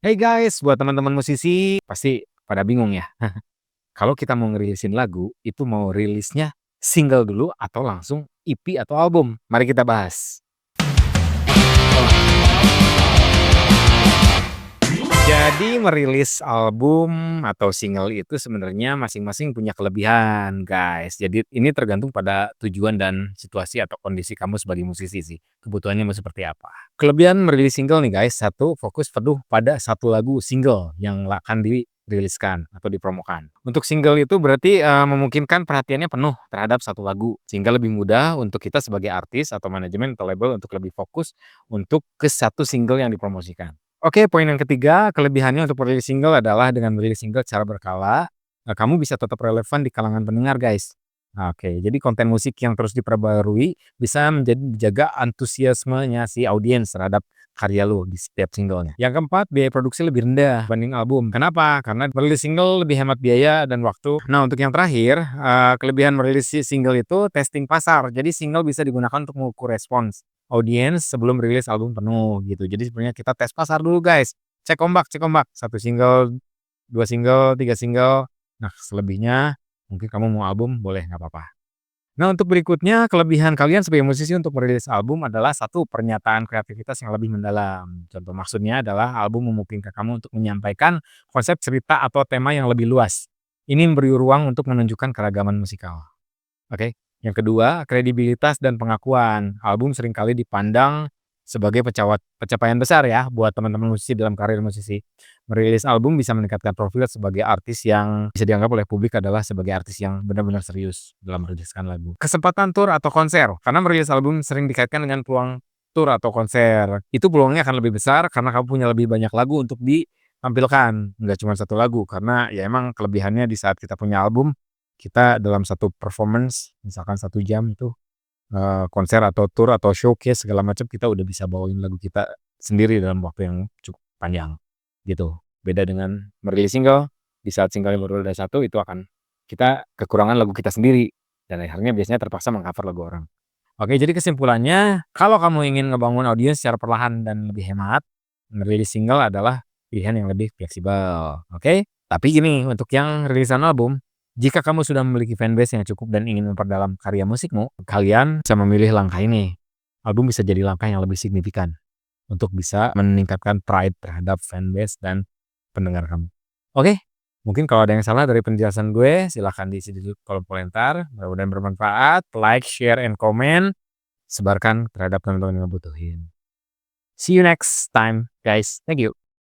Hey guys, buat teman-teman musisi pasti pada bingung ya. Kalau kita mau ngerilisin lagu, itu mau rilisnya single dulu atau langsung EP atau album? Mari kita bahas. Jadi merilis album atau single itu sebenarnya masing-masing punya kelebihan, guys. Jadi ini tergantung pada tujuan dan situasi atau kondisi kamu sebagai musisi sih. Kebutuhannya mau seperti apa. Kelebihan merilis single nih guys, satu fokus penuh pada satu lagu single yang akan diriliskan atau dipromokan. Untuk single itu berarti memungkinkan perhatiannya penuh terhadap satu lagu sehingga lebih mudah untuk kita sebagai artis atau manajemen atau label untuk lebih fokus untuk ke satu single yang dipromosikan. Oke, poin yang ketiga, kelebihannya untuk merilis single adalah dengan merilis single secara berkala, kamu bisa tetap relevan di kalangan pendengar, guys. Oke, jadi konten musik yang terus diperbarui bisa menjaga antusiasmenya si audiens terhadap karya lu di setiap singlenya. Yang keempat, biaya produksi lebih rendah dibanding album. Kenapa? Karena merilis single lebih hemat biaya dan waktu. Nah, untuk yang terakhir, kelebihan merilis single itu testing pasar. Jadi single bisa digunakan untuk mengukur respons audiens sebelum rilis album penuh gitu. Jadi sebenarnya kita tes pasar dulu guys. Cek ombak cek ombak. 1 single, 2 single, 3 single. Nah selebihnya mungkin kamu mau album boleh nggak apa-apa. Nah untuk berikutnya kelebihan kalian sebagai musisi untuk merilis album adalah satu pernyataan kreativitas yang lebih mendalam. Contoh maksudnya adalah album memungkinkan kamu untuk menyampaikan konsep cerita atau tema yang lebih luas. Ini memberi ruang untuk menunjukkan keragaman musikal. Oke. Yang kedua, kredibilitas dan pengakuan. Album seringkali dipandang sebagai pencapaian besar ya buat teman-teman musisi dalam karir musisi. Merilis album bisa meningkatkan profil sebagai artis yang bisa dianggap oleh publik adalah sebagai artis yang benar-benar serius dalam meriliskan lagu. Kesempatan tur atau konser, karena merilis album sering dikaitkan dengan peluang tur atau konser. Itu peluangnya akan lebih besar karena kamu punya lebih banyak lagu untuk ditampilkan. Nggak cuma satu lagu, karena ya emang kelebihannya di saat kita punya album, kita dalam satu performance misalkan 1 jam itu, konser atau tour atau showcase segala macam kita udah bisa bawain lagu kita sendiri dalam waktu yang cukup panjang, gitu. Beda dengan merilis single, di saat single baru ada satu itu akan kita kekurangan lagu kita sendiri dan akhirnya biasanya terpaksa meng-cover lagu orang. Oke, jadi kesimpulannya kalau kamu ingin ngebangun audiens secara perlahan dan lebih hemat, merilis single adalah pilihan yang lebih fleksibel, oke? Tapi gini, untuk yang rilisan album, jika kamu sudah memiliki fanbase yang cukup dan ingin memperdalam karya musikmu, kalian bisa memilih langkah ini. Album bisa jadi langkah yang lebih signifikan untuk bisa meningkatkan pride terhadap fanbase dan pendengar kamu. Oke, mungkin kalau ada yang salah dari penjelasan gue, silahkan diisi di kolom komentar. Mudah-mudahan bermanfaat. Like, share, and comment. Sebarkan terhadap teman-teman yang ngebutuhin. See you next time, guys. Thank you.